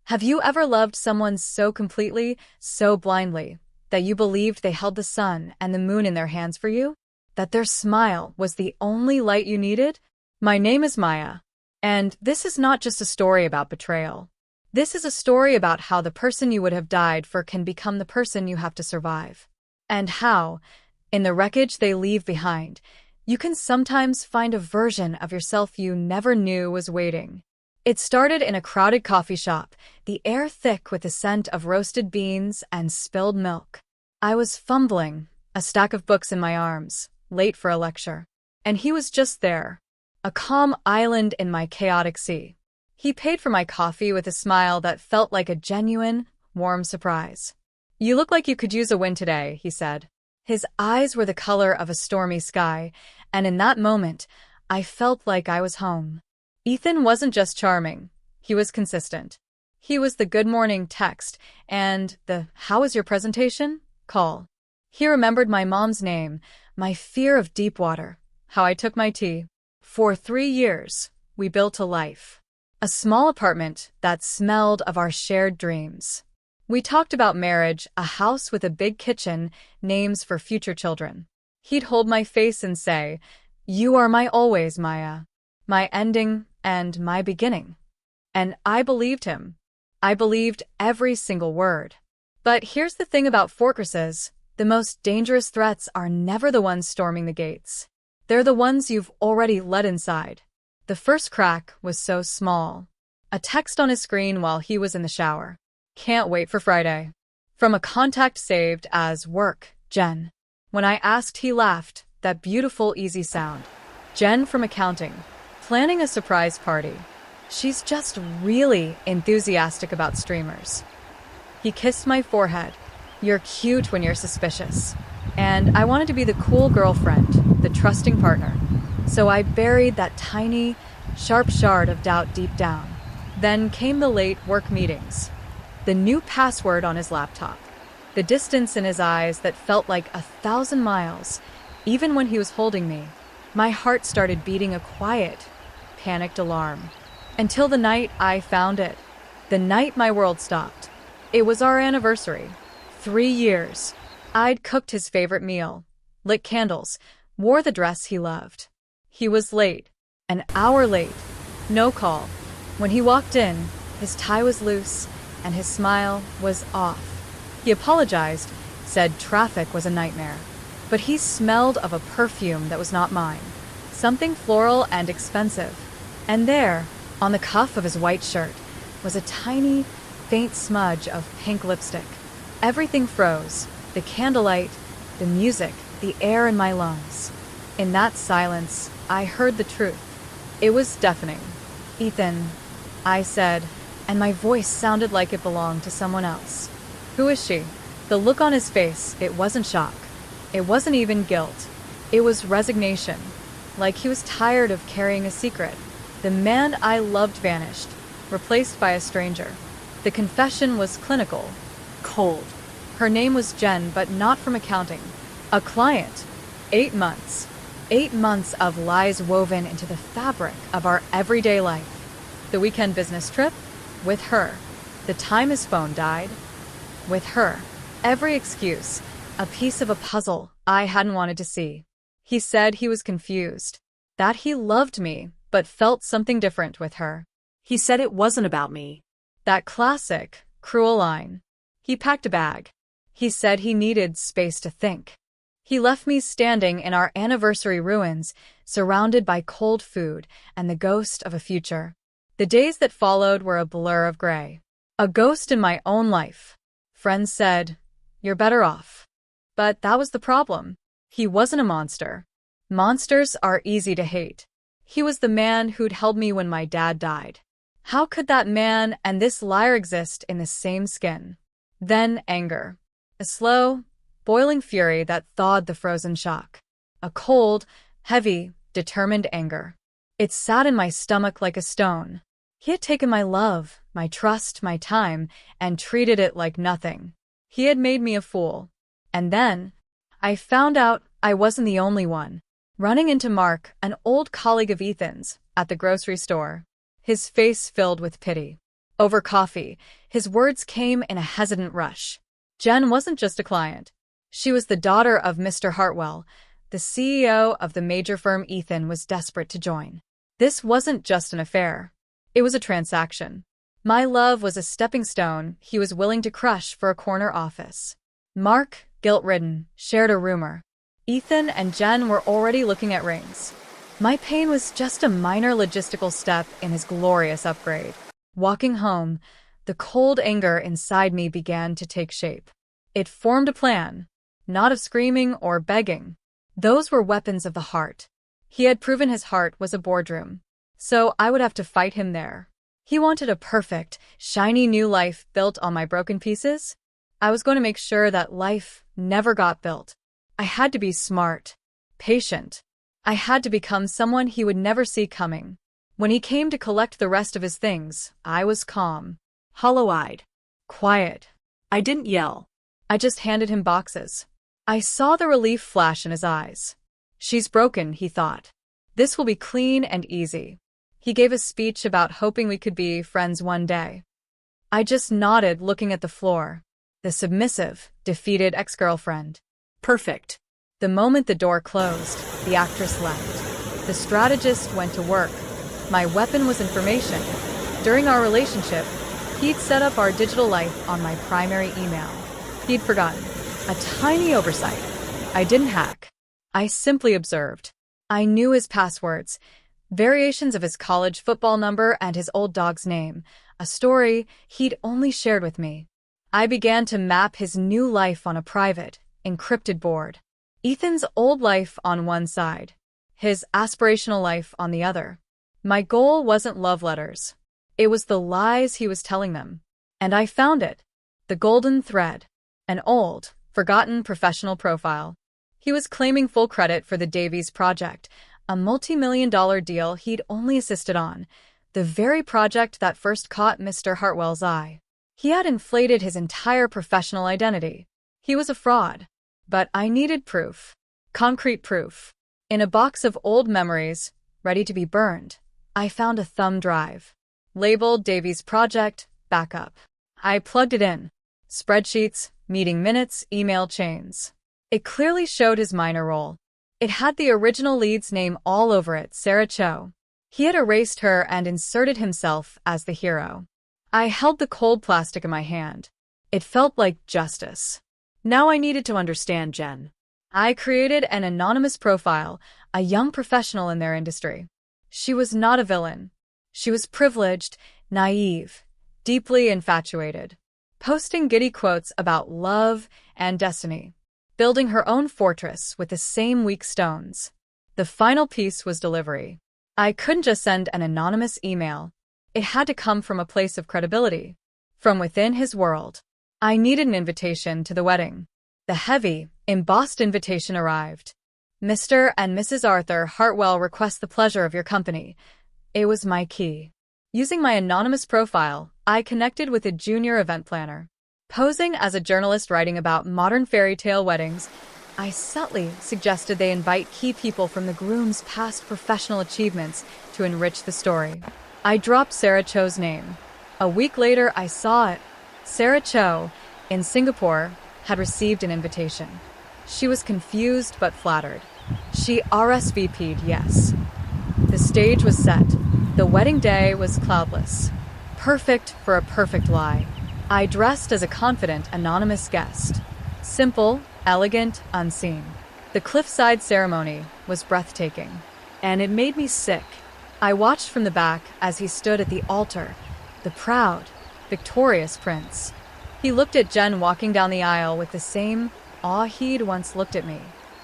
Have you ever loved someone so completely, so blindly, that you believed they held the sun and the moon in their hands for you? That their smile was the only light you needed? My name is Maya, and this is not just a story about betrayal. This is a story about how the person you would have died for can become the person you have to survive. And how, in the wreckage they leave behind, you can sometimes find a version of yourself you never knew was waiting. It started in a crowded coffee shop, the air thick with the scent of roasted beans and spilled milk. I was fumbling, a stack of books in my arms, late for a lecture. And he was just there, a calm island in my chaotic sea. He paid for my coffee with a smile that felt like a genuine, warm surprise. "You look like you could use a win today," he said. His eyes were the color of a stormy sky, and in that moment, I felt like I was home. Ethan wasn't just charming, he was consistent. He was the good morning text and the "how was your presentation?" call. He remembered my mom's name, my fear of deep water, how I took my tea. For 3 years, we built a life. A small apartment that smelled of our shared dreams. We talked about marriage, a house with a big kitchen, names for future children. He'd hold my face and say, "You are my always, Maya. My ending and my beginning." And I believed him. I believed every single word. But here's the thing about fortresses. The most dangerous threats are never the ones storming the gates. They're the ones you've already let inside. The first crack was so small. A text on his screen while he was in the shower. "Can't wait for Friday." From a contact saved as "Work, Jen." When I asked, he laughed, that beautiful, easy sound. "Jen from accounting. Planning a surprise party. She's just really enthusiastic about streamers." He kissed my forehead. "You're cute when you're suspicious." And I wanted to be the cool girlfriend, the trusting partner. So I buried that tiny, sharp shard of doubt deep down. Then came the late work meetings. The new password on his laptop. The distance in his eyes that felt like 1,000 miles, even when he was holding me. My heart started beating a quiet, panicked alarm. Until the night I found it. The night my world stopped. It was our anniversary. 3 years. I'd cooked his favorite meal, lit candles, wore the dress he loved. He was late. An hour late. No call. When he walked in, his tie was loose, and his smile was off. He apologized, said traffic was a nightmare. But he smelled of a perfume that was not mine. Something floral and expensive. And there, on the cuff of his white shirt, was a tiny, faint smudge of pink lipstick. Everything froze. The candlelight, the music, the air in my lungs. In that silence, I heard the truth. It was deafening. "Ethan," I said, and my voice sounded like it belonged to someone else. "Who is she?" The look on his face, it wasn't shock. It wasn't even guilt. It was resignation. Like he was tired of carrying a secret. The man I loved vanished, replaced by a stranger. The confession was clinical, cold. Her name was Jen, but not from accounting. A client. 8 months. 8 months of lies woven into the fabric of our everyday life. The weekend business trip? With her. The time his phone died? With her. Every excuse. A piece of a puzzle I hadn't wanted to see. He said he was confused. That he loved me, but felt something different with her. He said it wasn't about me. That classic, cruel line. He packed a bag. He said he needed space to think. He left me standing in our anniversary ruins, surrounded by cold food and the ghost of a future. The days that followed were a blur of gray. A ghost in my own life. Friends said, "You're better off." But that was the problem. He wasn't a monster. Monsters are easy to hate. He was the man who'd held me when my dad died. How could that man and this liar exist in the same skin? Then anger. A slow, boiling fury that thawed the frozen shock. A cold, heavy, determined anger. It sat in my stomach like a stone. He had taken my love, my trust, my time, and treated it like nothing. He had made me a fool. And then, I found out I wasn't the only one. Running into Mark, an old colleague of Ethan's, at the grocery store. His face filled with pity. Over coffee, his words came in a hesitant rush. Jen wasn't just a client. She was the daughter of Mr. Hartwell, the CEO of the major firm Ethan was desperate to join. This wasn't just an affair. It was a transaction. My love was a stepping stone he was willing to crush for a corner office. Mark, guilt-ridden, shared a rumor. Ethan and Jen were already looking at rings. My pain was just a minor logistical step in his glorious upgrade. Walking home, the cold anger inside me began to take shape. It formed a plan, not of screaming or begging. Those were weapons of the heart. He had proven his heart was a boardroom, so I would have to fight him there. He wanted a perfect, shiny new life built on my broken pieces. I was going to make sure that life never got built. I had to be smart, patient. I had to become someone he would never see coming. When he came to collect the rest of his things, I was calm, hollow-eyed, quiet. I didn't yell. I just handed him boxes. I saw the relief flash in his eyes. She's broken, he thought. This will be clean and easy. He gave a speech about hoping we could be friends one day. I just nodded, looking at the floor. The submissive, defeated ex-girlfriend. Perfect. The moment the door closed, the actress left. The strategist went to work. My weapon was information. During our relationship, he'd set up our digital life on my primary email. He'd forgotten. A tiny oversight. I didn't hack. I simply observed. I knew his passwords, variations of his college football number and his old dog's name, a story he'd only shared with me. I began to map his new life on a private, encrypted board. Ethan's old life on one side, his aspirational life on the other. My goal wasn't love letters. It was the lies he was telling them. And I found it. The golden thread. An old, forgotten professional profile. He was claiming full credit for the Davies project, a multi-million-dollar deal he'd only assisted on, the very project that first caught Mr. Hartwell's eye. He had inflated his entire professional identity. He was a fraud. But I needed proof. Concrete proof. In a box of old memories, ready to be burned, I found a thumb drive. Labeled Davies Project, Backup. I plugged it in. Spreadsheets, meeting minutes, email chains. It clearly showed his minor role. It had the original lead's name all over it, Sarah Cho. He had erased her and inserted himself as the hero. I held the cold plastic in my hand. It felt like justice. Now I needed to understand Jen. I created an anonymous profile, a young professional in their industry. She was not a villain. She was privileged, naive, deeply infatuated, posting giddy quotes about love and destiny, building her own fortress with the same weak stones. The final piece was delivery. I couldn't just send an anonymous email. It had to come from a place of credibility, from within his world. I needed an invitation to the wedding. The heavy, embossed invitation arrived. Mr. and Mrs. Arthur Hartwell request the pleasure of your company. It was my key. Using my anonymous profile, I connected with a junior event planner. Posing as a journalist writing about modern fairy tale weddings, I subtly suggested they invite key people from the groom's past professional achievements to enrich the story. I dropped Sarah Cho's name. A week later, I saw it. Sarah Cho, in Singapore, had received an invitation. She was confused but flattered. She RSVP'd yes. The stage was set. The wedding day was cloudless. Perfect for a perfect lie. I dressed as a confident, anonymous guest. Simple, elegant, unseen. The cliffside ceremony was breathtaking. And it made me sick. I watched from the back as he stood at the altar, the proud, victorious prince. He looked at Jen walking down the aisle with the same awe he'd once looked at me.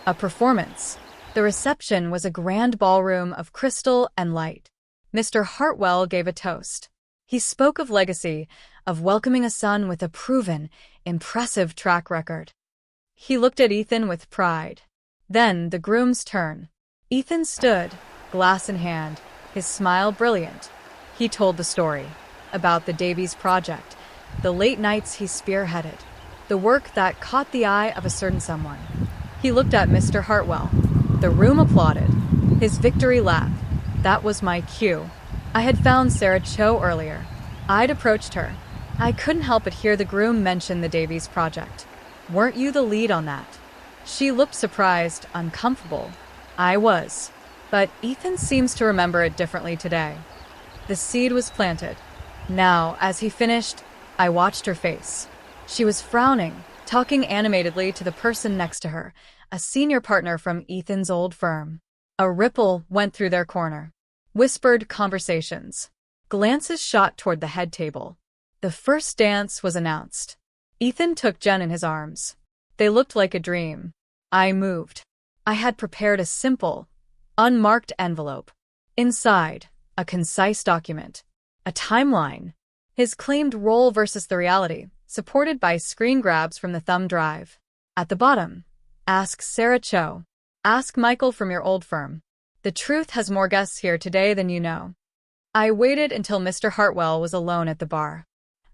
A performance. The reception was a grand ballroom of crystal and light. Mr. Hartwell gave a toast. He spoke of legacy, of welcoming a son with a proven, impressive track record. He looked at Ethan with pride. Then the groom's turn. Ethan stood, glass in hand, his smile brilliant. He told the story about the Davies project, the late nights he spearheaded, the work that caught the eye of a certain someone. He looked at Mr. Hartwell. The room applauded. His victory laugh. That was my cue. I had found Sarah Cho earlier. I'd approached her. I couldn't help but hear the groom mention the Davies project. Weren't you the lead on that? She looked surprised, uncomfortable. I was. But Ethan seems to remember it differently today. The seed was planted. Now, as he finished, I watched her face. She was frowning, talking animatedly to the person next to her, a senior partner from Ethan's old firm. A ripple went through their corner. Whispered conversations. Glances shot toward the head table. The first dance was announced. Ethan took Jen in his arms. They looked like a dream. I moved. I had prepared a simple, unmarked envelope. Inside, a concise document. A timeline. His claimed role versus the reality, supported by screen grabs from the thumb drive. At the bottom, ask Sarah Cho. Ask Michael from your old firm. The truth has more guests here today than you know. I waited until Mr. Hartwell was alone at the bar.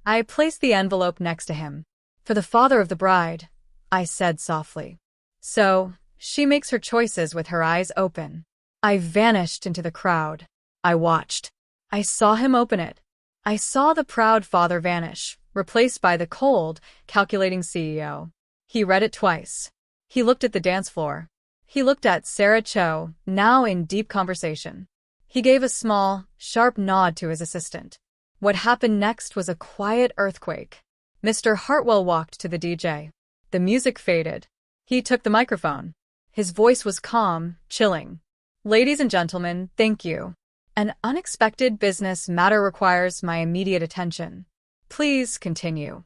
I placed the envelope next to him. For the father of the bride, I said softly. So, she makes her choices with her eyes open. I vanished into the crowd. I watched. I saw him open it. I saw the proud father vanish, replaced by the cold, calculating CEO. He read it twice. He looked at the dance floor. He looked at Sarah Cho, now in deep conversation. He gave a small, sharp nod to his assistant. What happened next was a quiet earthquake. Mr. Hartwell walked to the DJ. The music faded. He took the microphone. His voice was calm, chilling. Ladies and gentlemen, thank you. An unexpected business matter requires my immediate attention. Please continue.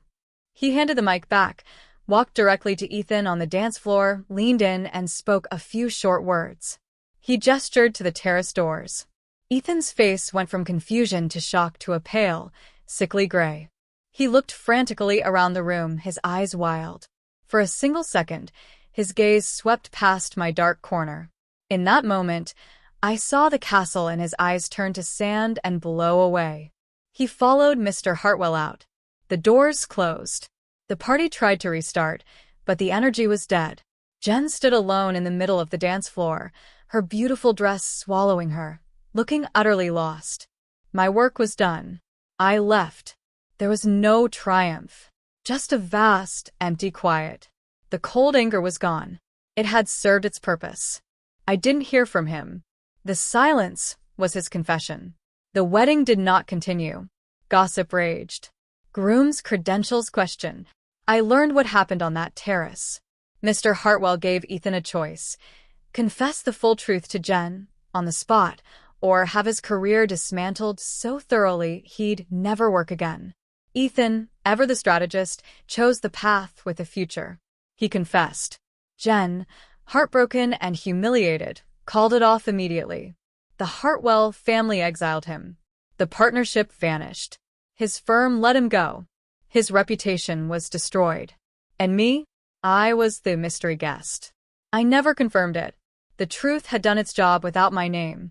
He handed the mic back, walked directly to Ethan on the dance floor, leaned in, and spoke a few short words. He gestured to the terrace doors. Ethan's face went from confusion to shock to a pale, sickly gray. He looked frantically around the room, his eyes wild. For a single second, his gaze swept past my dark corner. In that moment, I saw the castle in his eyes turn to sand and blow away. He followed Mr. Hartwell out. The doors closed. The party tried to restart, but the energy was dead. Jen stood alone in the middle of the dance floor, her beautiful dress swallowing her, looking utterly lost. My work was done. I left. There was no triumph, just a vast, empty quiet. The cold anger was gone. It had served its purpose. I didn't hear from him. The silence was his confession. The wedding did not continue. Gossip raged. Groom's credentials questioned. I learned what happened on that terrace. Mr. Hartwell gave Ethan a choice. Confess the full truth to Jen, on the spot, or have his career dismantled so thoroughly he'd never work again. Ethan, ever the strategist, chose the path with a future. He confessed. Jen, heartbroken and humiliated, called it off immediately. The Hartwell family exiled him. The partnership vanished. His firm let him go. His reputation was destroyed. And me? I was the mystery guest. I never confirmed it. The truth had done its job without my name.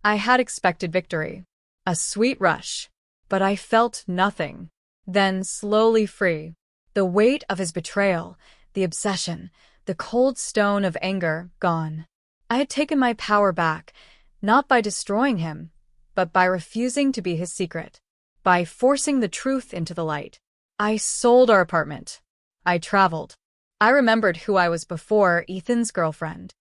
I had expected victory. A sweet rush. But I felt nothing. Then, slowly free. The weight of his betrayal, the obsession, the cold stone of anger, gone. I had taken my power back, not by destroying him, but by refusing to be his secret, by forcing the truth into the light. I sold our apartment. I traveled. I remembered who I was before Ethan's girlfriend.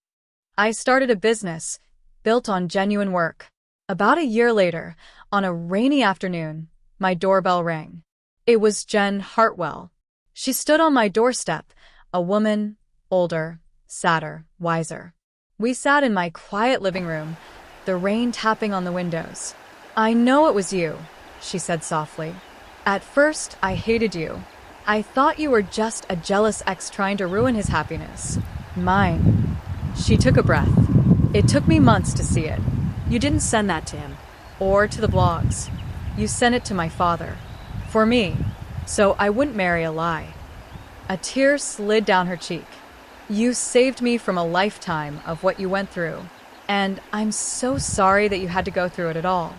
I started a business, built on genuine work. About a year later, on a rainy afternoon, my doorbell rang. It was Jen Hartwell. She stood on my doorstep, a woman, older, sadder, wiser. We sat in my quiet living room, the rain tapping on the windows. I know it was you, she said softly. At first, I hated you. I thought you were just a jealous ex trying to ruin his happiness. Mine. She took a breath. It took me months to see it. You didn't send that to him. Or to the blogs. You sent it to my father. For me. So I wouldn't marry a lie. A tear slid down her cheek. You saved me from a lifetime of what you went through. And I'm so sorry that you had to go through it at all.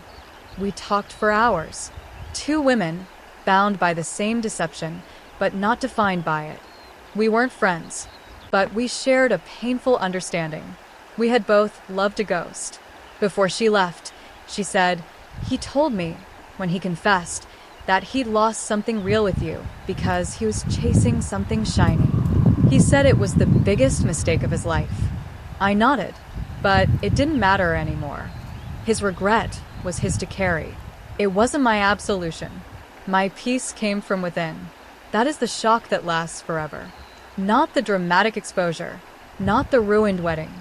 We talked for hours. Two women, bound by the same deception, but not defined by it. We weren't friends, but we shared a painful understanding. We had both loved a ghost. Before she left, she said, "He told me, when he confessed, that he'd lost something real with you because he was chasing something shiny. He said it was the biggest mistake of his life. I nodded, but it didn't matter anymore. His regret was his to carry. It wasn't my absolution. My peace came from within. That is the shock that lasts forever. Not the dramatic exposure, not the ruined wedding.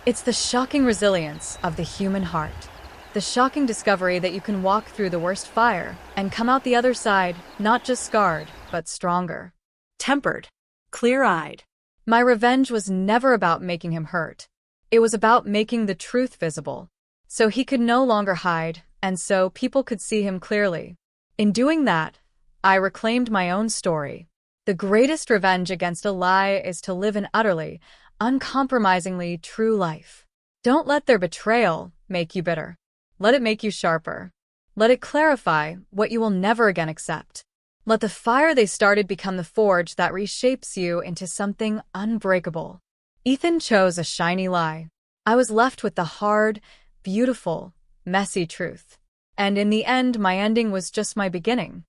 It's the shocking resilience of the human heart. The shocking discovery that you can walk through the worst fire and come out the other side not just scarred, but stronger. Tempered. Clear-eyed. My revenge was never about making him hurt. It was about making the truth visible, so he could no longer hide, and so people could see him clearly. In doing that, I reclaimed my own story. The greatest revenge against a lie is to live an utterly, uncompromisingly true life. Don't let their betrayal make you bitter. Let it make you sharper. Let it clarify what you will never again accept. Let the fire they started become the forge that reshapes you into something unbreakable. Ethan chose a shiny lie. I was left with the hard, beautiful, messy truth. And in the end, my ending was just my beginning.